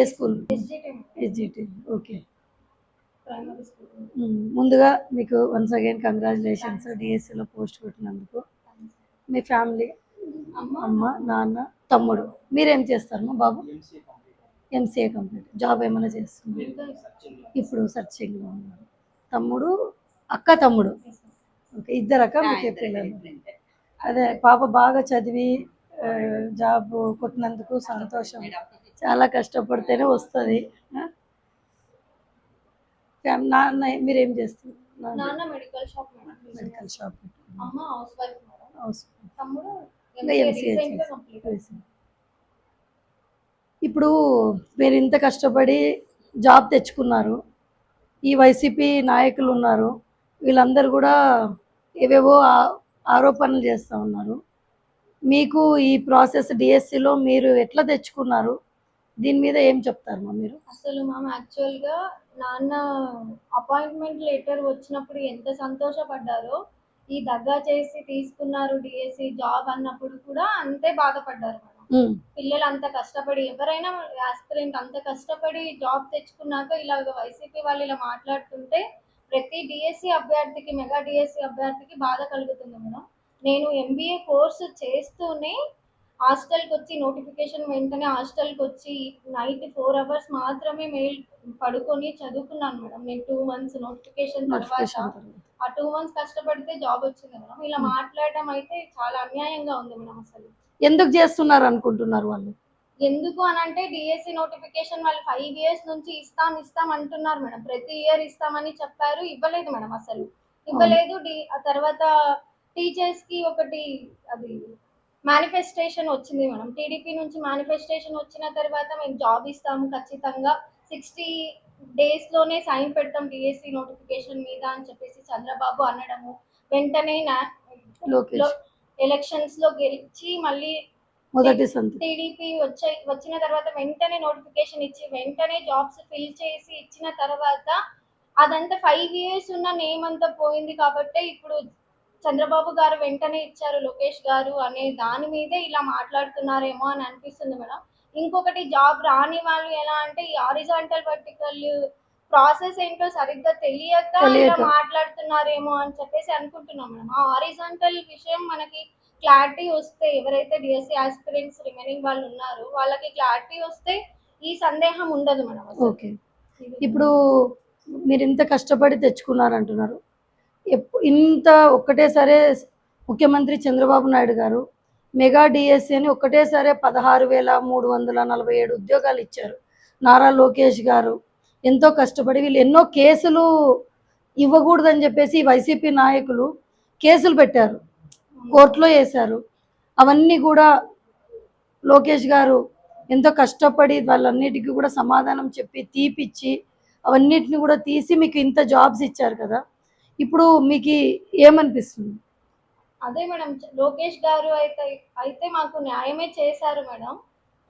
ఏ school? S G T. Okay. Primary school. ముందుగా మీకు once again congratulations డిఎస్సిలో పోస్ట్ కొట్టినందుకు. మీ ఫ్యామిలీ? అమ్మ, నాన్న, తమ్ముడు. మీరేం చేస్తారు బాబు? MCA complete. జాబ్ ఏమైనా చేస్తున్నారు? ఇప్పుడు సర్చింగ్లో ఉన్నారు. తమ్ముడు, అక్క, తమ్ముడు. ఓకే, ఇద్దరు అక్క మీకు పిల్లలు. అదే పాప బాగా చదివి జాబ్ కొట్టినందుకు సంతోషం. చాలా కష్టపడితేనే వస్తుంది. నాన్న మీరేం చేస్తారు? నాన్న మెడికల్ షాప్. Medical shop. అమ్మ హౌస్ వైఫ్. తమ్ముడు ఎంసీఏ చేసి. ఇప్పుడు మీరు ఇంత కష్టపడి జాబ్ తెచ్చుకున్నారు, ఈ వైసీపీ నాయకులు ఉన్నారు, వీళ్ళందరూ కూడా ఏవేవో ఆరోపణలు చేస్తూ ఉన్నారు. మీకు ఈ ప్రాసెస్ డిఎస్సిలో మీరు ఎట్లా తెచ్చుకున్నారు, దీని మీద ఏం చెప్తారు మీరు? అసలు మ్యామ్ యాక్చువల్గా నాన్న అపాయింట్మెంట్ లెటర్ వచ్చినప్పుడు ఎంత సంతోషపడ్డారో, ఈ దగ్గర చేసి తీసుకున్నారు డిఎస్సి జాబ్ అన్నప్పుడు కూడా అంతే బాధపడ్డారు మేడం. పిల్లలు అంత కష్టపడి, ఎవరైనా ఆస్పిరెంట్ అంత కష్టపడి జాబ్ తెచ్చుకున్నాక ఇలాగ వైసీపీ వాళ్ళు ఇలా మాట్లాడుతుంటే ప్రతి డిఎస్సి అభ్యర్థికి, మెగా డిఎస్సి అభ్యర్థికి బాధ కలుగుతుంది మేడం. నేను ఎంబీఏ కోర్సు చేస్తూనే హాస్టల్కి వచ్చి నోటిఫికేషన్ వెంటనే హాస్టల్కి వచ్చి నైట్ 4 hours మాత్రమే మెయిల్ పడుకొని చదువుకున్నాను మేడం. నేను 2 months నోటిఫికేషన్ తర్వాత ఆ 2 months కష్టపడితే జాబ్ వచ్చింది మేడం. ఇలా మాట్లాడడం అయితే చాలా అన్యాయంగా ఉంది మేడం. అసలు ఎందుకు చేస్తున్నారు అనుకుంటున్నారు వాళ్ళు? ఎందుకు అని అంటే డిఎస్సి నోటిఫికేషన్ వాళ్ళు 5 years నుంచి ఇస్తాం అంటున్నారు మేడం. ప్రతి ఇయర్ ఇస్తామని చెప్పారు, ఇవ్వలేదు మేడం. అసలు ఇవ్వలేదు. ఆ తర్వాత టీచర్స్ కి ఒకటి అది మేనిఫెస్టేషన్ వచ్చింది మేడం. టీడీపీ నుంచి మేనిఫెస్టేషన్ వచ్చిన తర్వాత మేము జాబ్ ఇస్తాము ఖచ్చితంగా 60 days లోనే సైన్ పెడతాం డిఎస్సి నోటిఫికేషన్ మీద అని చెప్పేసి చంద్రబాబు అనడము, వెంటనే ఎలక్షన్స్ లో గెలిచి మళ్ళీ మొదటి టీడీపీ వచ్చిన తర్వాత వెంటనే నోటిఫికేషన్ ఇచ్చి వెంటనే జాబ్స్ ఫిల్ చేసి ఇచ్చిన తర్వాత అదంతా 5 years ఉన్న నేమ్ అంతా పోయింది. కాబట్టి ఇప్పుడు చంద్రబాబు గారు వెంటనే ఇచ్చారు లోకేష్ గారు అనే దాని మీదే ఇలా మాట్లాడుతున్నారేమో అని అనిపిస్తుంది మేడం. ఇంకొకటి జాబ్ రాని వాళ్ళు ఎలా అంటే ఈ హారిజాంటల్ వర్టికల్ ప్రాసెస్ ఏంటో సరిగ్గా తెలియక ఇలా మాట్లాడుతున్నారేమో అని చెప్పేసి అనుకుంటున్నాం మేడం. ఆ హారిజాంటల్ విషయం మనకి క్లారిటీ వస్తే, ఎవరైతే డిఎస్సి ఆస్పిరెంట్స్ రిమైనింగ్ వాళ్ళు ఉన్నారో వాళ్ళకి క్లారిటీ వస్తే ఈ సందేహం ఉండదు మేడం. ఓకే, ఇప్పుడు మీరు ఇంత కష్టపడి తెచ్చుకున్నారంటున్నారు, ఇంత ఒక్కటేసారి ముఖ్యమంత్రి చంద్రబాబు నాయుడు గారు మెగా డిఎస్సి అని ఒక్కటేసారి 16,347 ఉద్యోగాలు ఇచ్చారు. నారా లోకేష్ గారు ఎంతో కష్టపడి వీళ్ళు ఎన్నో కేసులు ఇవ్వకూడదని చెప్పేసి వైసీపీ నాయకులు కేసులు పెట్టారు, కోర్టులో వేశారు. అవన్నీ కూడా లోకేష్ గారు ఎంతో కష్టపడి వాళ్ళన్నిటికీ కూడా సమాధానం చెప్పి తీపిచ్చి అవన్నిటిని కూడా తీసి మీకు ఇంత జాబ్స్ ఇచ్చారు కదా, ఇప్పుడు మీకు ఏమనిపిస్తుంది? అదే మేడం, లోకేష్ గారు అయితే మాకు న్యాయమే చేశారు మేడం.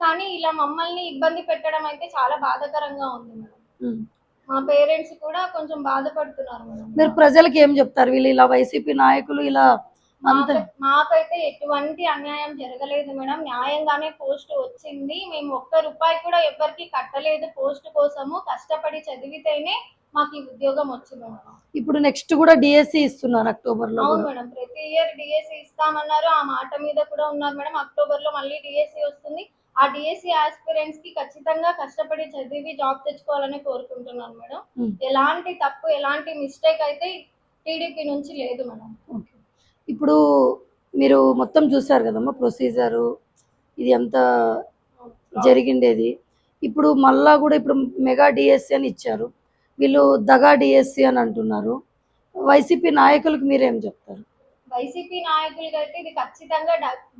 కానీ ఇలా మమ్మల్ని ఇబ్బంది పెట్టడం అయితే చాలా బాధాకరంగా ఉంది మేడం. మా పేరెంట్స్ కూడా కొంచెం బాధపడుతున్నారు మేడం. మీరు ప్రజలకు ఏం చెప్తారు? వీళ్ళు ఇలా వైసీపీ నాయకులు ఇలా మాకైతే ఎటువంటి అన్యాయం జరగలేదు మేడం. న్యాయంగానే పోస్ట్ వచ్చింది. మేము ₹1 కూడా ఎవరికి కట్టలేదు పోస్ట్ కోసము. కష్టపడి చదివితేనే మాకు ఈ ఉద్యోగం వచ్చింది మేడం. ఇప్పుడు నెక్స్ట్ కూడా డిఎస్సి ఇస్తున్నారు అక్టోబర్ లో. అవును మేడం, ప్రతి ఇయర్ డిఎస్సి ఇస్తామన్నారు, ఆ మాట మీద కూడా ఉన్నారు మేడం. అక్టోబర్ లో మళ్ళీ డిఎస్సి వస్తుంది. ఆ డిఎస్సి ఆస్పిరెంట్స్ కి ఖచ్చితంగా కష్టపడి చదివి జాబ్ తెచ్చుకోవాలని కోరుకుంటున్నాను మేడం. ఎలాంటి తప్పు, ఎలాంటి మిస్టేక్ అయితే టీడీపీ నుంచి లేదు మేడం. ఇప్పుడు మీరు మొత్తం చూసారు కదమ్మా ప్రొసీజరు, ఇది అంతా జరిగిండేది. ఇప్పుడు మళ్ళా కూడా ఇప్పుడు మెగా డిఎస్సి అని ఇచ్చారు, వీళ్ళు దగా డిఎస్సి అని అంటున్నారు. వైసీపీ నాయకులకు మీరేం చెప్తారు? వైసీపీ నాయకులకి అయితే ఇది ఖచ్చితంగా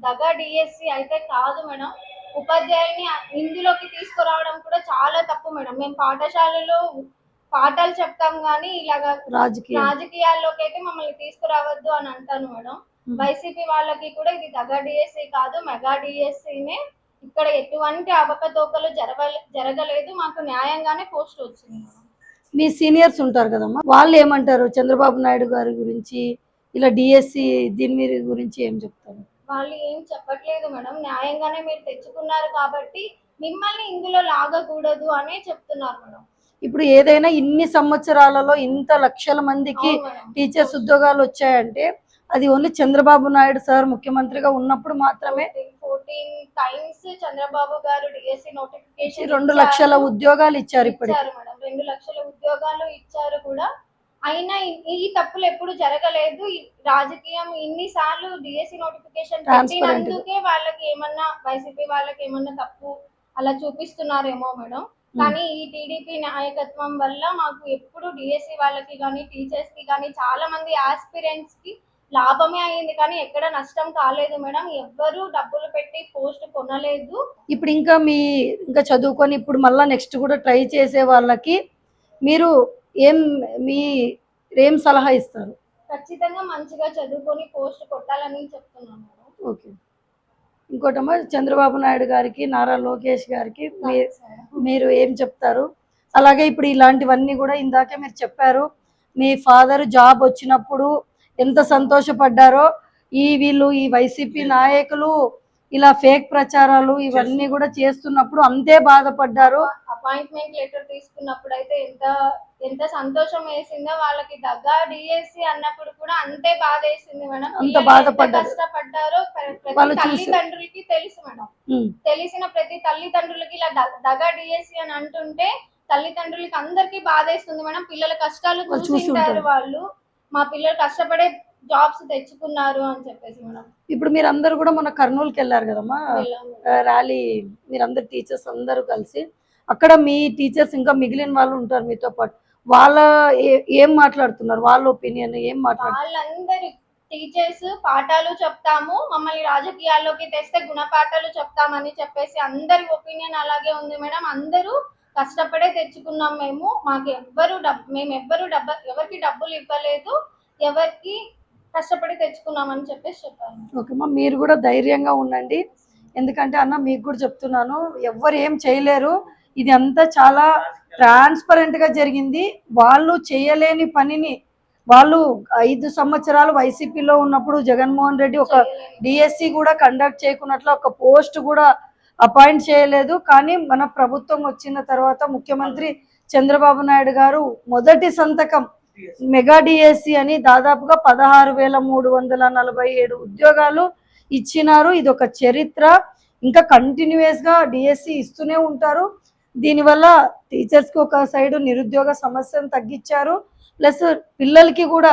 దగా డిఎస్సి అయితే కాదు మేడం. ఉపాధ్యాయుని ఇందులోకి తీసుకురావడం కూడా చాలా తప్పు మేడం. మేము పాఠశాలలో పాఠాలు చెప్తాం కానీ ఇలాగా రాజకీయాల్లోకి అయితే మమ్మల్ని తీసుకురావద్దు అని అంటాను మేడం. వైసీపీ వాళ్ళకి కూడా ఇది దగా డిఎస్సి కాదు, మెగా డిఎస్సినే. ఇక్కడ ఎటువంటి అవకతవకలు జరగలేదు. మాకు న్యాయంగానే పోస్ట్ వచ్చింది మేడం. మీ సీనియర్స్ ఉంటారు కదమ్మా, వాళ్ళు ఏమంటారు చంద్రబాబు నాయుడు గారి గురించి, ఇలా డిఎస్సి దీని గురించి ఏం చెప్తారు? వాళ్ళు ఏం చెప్పట్లేదు మేడం. న్యాయంగానే మీరు తెచ్చుకున్నారు కాబట్టి మిమ్మల్ని ఇందులో లాగకూడదు అనే చెప్తున్నారు మేడం. ఇప్పుడు ఏదైనా ఇన్ని సంవత్సరాలలో ఇంత లక్షల మందికి అవును మేడం. టీచర్స్ ఉద్యోగాలు వచ్చాయంటే అది ఓన్లీ చంద్రబాబు నాయుడు సార్ ముఖ్యమంత్రిగా ఉన్నప్పుడు మాత్రమే. 14 టైమ్స్ చంద్రబాబు గారు డిఎస్సి నోటిఫికేషన్ 2 లక్షల ఉద్యోగాలు ఇచ్చారు ఇప్పటికి. ఇచ్చారు మేడం. 2 లక్షల ఉద్యోగాలు ఇచ్చారు కూడా. అయినా ఈ తప్పులు ఎప్పుడు జరగలేదు. ఈ రాజకీయం ఇన్ని సార్లు డిఎస్సి నోటిఫికేషన్ ట్రాన్స్పరెంట్ పెట్టినందుకే వాళ్ళకి ఏమన్నా వైసీపీ వాళ్ళకి ఏమన్నా తప్పు అలా చూపిస్తున్నారేమో మేడం. కానీ ఈ టీడీపీ నాయకత్వం వల్ల మాకు ఎప్పుడు డిఎస్సి వాళ్ళకి కానీ టీచర్స్ కి కానీ చాలా మంది ఆస్పిరెంట్స్ కి లాభమే అయింది కానీ ఎక్కడ నష్టం కాలేదు మేడం. ఎవ్వరు డబ్బులు పెట్టి పోస్ట్ కొనలేదు. ఇప్పుడు ఇంకా చదువుకొని ఇప్పుడు మళ్ళీ నెక్స్ట్ కూడా ట్రై చేసే వాళ్ళకి మీరు ఏం మీ ఏం సలహా ఇస్తారు? ఖచ్చితంగా మంచిగా చదువుకొని పోస్ట్ కొట్టాలని చెప్తున్నాను మేడం. ఓకే. ఇంకోటమ్మా, చంద్రబాబు నాయుడు గారికి, నారా లోకేష్ గారికి మీరు ఏం చెప్తారు? అలాగే ఇప్పుడు ఇలాంటివన్నీ కూడా ఇందాకే మీరు చెప్పారు, మీ ఫాదర్ జాబ్ వచ్చినప్పుడు ఎంత సంతోషపడ్డారో, వీళ్ళు ఈ వైసీపీ నాయకులు ఇలా ఫేక్ ప్రచారాలు ఇవన్నీ కూడా చేస్తున్నప్పుడు అంతే బాధపడ్డారు. అపాయింట్మెంట్ లెటర్ తీసుకున్నప్పుడు అయితే ఎంత ఎంత సంతోషం వేసిందో, వాళ్ళకి దగ్గర డిఎస్సి అన్నప్పుడు కూడా అంతే బాధ వేసింది మేడం. అంత బాధపడ్డారు, కష్టపడ్డారో వాళ్ళు తల్లిదండ్రులకి తెలుసు మేడం. తెలిసిన ప్రతి తల్లిదండ్రులకి ఇలా దగ్గర డిఎస్సి అని అంటుంటే తల్లిదండ్రులకి అందరికి బాధేస్తుంది మేడం. పిల్లల కష్టాలు చూసింటారు వాళ్ళు, మా పిల్లలు కష్టపడే జాబ్స్ తెచ్చుకున్నారు అని చెప్పేసి మేడం. ఇప్పుడు మీరు అందరు కూడా మన కర్నూలుకి వెళ్ళారు కదమ్మా ర్యాలీ, మీరందరు టీచర్స్ అందరూ కలిసి అక్కడ మీ టీచర్స్ ఇంకా మిగిలిన వాళ్ళు ఉంటారు మీతో పాటు, వాళ్ళ ఏం మాట్లాడుతున్నారు? వాళ్ళ ఒపీనియన్ ఏం మాట్లాడుతున్నారు? వాళ్ళందరి టీచర్స్ పాఠాలు చెప్తాము, మమ్మల్ని రాజకీయాల్లోకి తెస్తే గుణపాఠాలు చెప్తామని చెప్పేసి అందరి ఒపీనియన్ అలాగే ఉంది మేడం. అందరూ కష్టపడే తెచ్చుకున్నాం మేము. ఎవరికి డబ్బులు ఇవ్వలేదు, ఎవరికి కష్టపడి తెచ్చుకున్నామని చెప్పేసి చెప్పాను. ఓకేమ్మా, మీరు కూడా ధైర్యంగా ఉండండి. ఎందుకంటే అన్న మీకు కూడా చెప్తున్నాను, ఎవ్వరు ఏం చేయలేరు. ఇది అంతా చాలా ట్రాన్స్పరెంట్గా జరిగింది. వాళ్ళు చేయలేని పనిని వాళ్ళు 5 సంవత్సరాలు వైసీపీలో ఉన్నప్పుడు జగన్మోహన్ రెడ్డి ఒక డిఎస్సి కూడా కండక్ట్ చేయకున్నట్లు ఒక పోస్ట్ కూడా అపాయింట్ చేయలేదు. కానీ మన ప్రభుత్వం వచ్చిన తర్వాత ముఖ్యమంత్రి చంద్రబాబు నాయుడు గారు మొదటి సంతకం మెగా డిఎస్సి అని దాదాపుగా 16,347 ఉద్యోగాలు ఇచ్చినారు. ఇది ఒక చరిత్ర. ఇంకా కంటిన్యూస్గా డిఎస్సి ఇస్తూనే ఉంటారు. దీనివల్ల టీచర్స్కి ఒక సైడు నిరుద్యోగ సమస్యను తగ్గించారు. ప్లస్ పిల్లలకి కూడా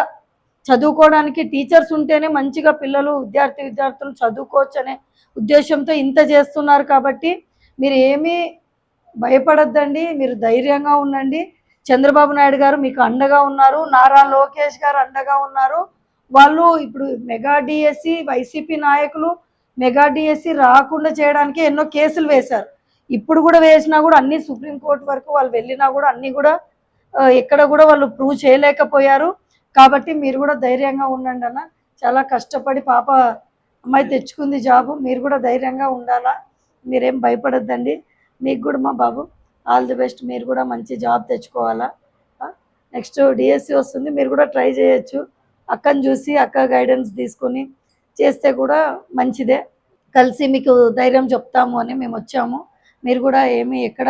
చదువుకోవడానికి టీచర్స్ ఉంటేనే మంచిగా పిల్లలు విద్యార్థులు చదువుకోవచ్చు అనే ఉద్దేశంతో ఇంత చేస్తున్నారు. కాబట్టి మీరు ఏమీ భయపడద్దండి, మీరు ధైర్యంగా ఉండండి. చంద్రబాబు నాయుడు గారు మీకు అండగా ఉన్నారు, నారా లోకేష్ గారు అండగా ఉన్నారు. వాళ్ళు ఇప్పుడు మెగా డిఎస్సి వైసీపీ నాయకులు మెగా డిఎస్సి రాకుండా చేయడానికి ఎన్నో కేసులు వేశారు. ఇప్పుడు కూడా వేసినా కూడా అన్ని సుప్రీంకోర్టు వరకు వాళ్ళు వెళ్ళినా కూడా అన్నీ కూడా ఎక్కడ కూడా వాళ్ళు ప్రూవ్ చేయలేకపోయారు. కాబట్టి మీరు కూడా ధైర్యంగా ఉండండి అన్న. చాలా కష్టపడి అమ్మాయి తెచ్చుకుంది జాబు, మీరు కూడా ధైర్యంగా ఉండాలా, మీరేం భయపడద్దండి. మీకు కూడా మా బాబు ఆల్ ది బెస్ట్. మీరు కూడా మంచి జాబ్ తెచ్చుకోవాలా. నెక్స్ట్ డిఎస్సి వస్తుంది, మీరు కూడా ట్రై చేయొచ్చు. అక్కని చూసి అక్క గైడెన్స్ తీసుకొని చేస్తే కూడా మంచిదే. కలిసి మీకు ధైర్యం చెప్తాము అని మేము వచ్చాము. మీరు కూడా ఎక్కడ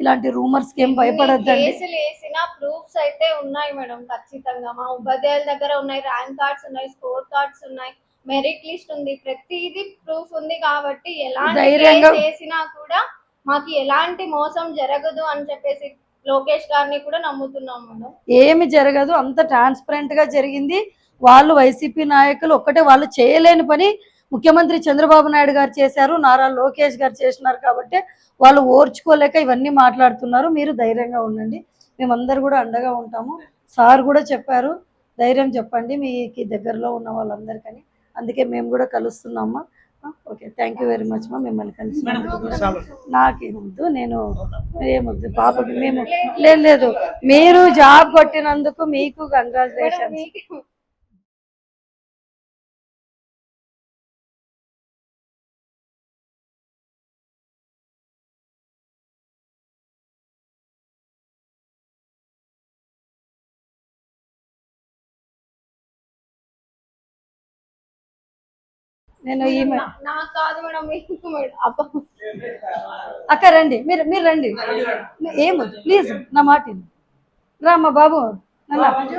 ఇలాంటి రూమర్స్కి ఏం భయపడద్దండి. కేసులు వేసిన ప్రూఫ్స్ అయితే ఉన్నాయి మేడం. ఖచ్చితంగా మా ఉపాధ్యాయుల దగ్గర ఉన్నాయి, ర్యాంక్ కార్డ్స్ ఉన్నాయి, స్కోర్ కార్డ్స్ ఉన్నాయి, మెరిట్ లిస్ట్ ఉంది, ప్రతిదీ ప్రూఫ్ ఉంది. కాబట్టి ఎలాంటి కేసు వేసినా కూడా మాకు ఎలాంటి మోసం జరగదు అని చెప్పేసి లోకేష్ గారిని కూడా నమ్ముతున్నాం మేడం. ఏమి జరగదు, అంత ట్రాన్స్పరెంట్ గా జరిగింది. వాళ్ళు వైసీపీ నాయకులు ఒక్కటే వాళ్ళు చేయలేని పని ముఖ్యమంత్రి చంద్రబాబు నాయుడు గారు చేశారు, నారా లోకేష్ గారు చేసినారు. కాబట్టి వాళ్ళు ఓర్చుకోలేక ఇవన్నీ మాట్లాడుతున్నారు. మీరు ధైర్యంగా ఉండండి, మేమందరూ కూడా అండగా ఉంటాము. సార్ కూడా చెప్పారు ధైర్యం చెప్పండి మీకు దగ్గరలో ఉన్న వాళ్ళందరికని, అందుకే మేము కూడా కలుస్తున్నామా. Okay, thank you very much మా. మిమ్మల్ని కలిసి నాకేమొద్దు, నేను ఏమొద్దు పాపకి మేము లేదు, మీరు జాబ్ కొట్టినందుకు మీకు కంగ్రాచులేషన్స్. నేను ఈమె నాకు కాదు మేడం, మీకు మేడం. అక్క రండి, మీరు రండి, ఏమొద్దు ప్లీజ్ నా మాట విను. రా మా బాబు నాన్న అవన్నీ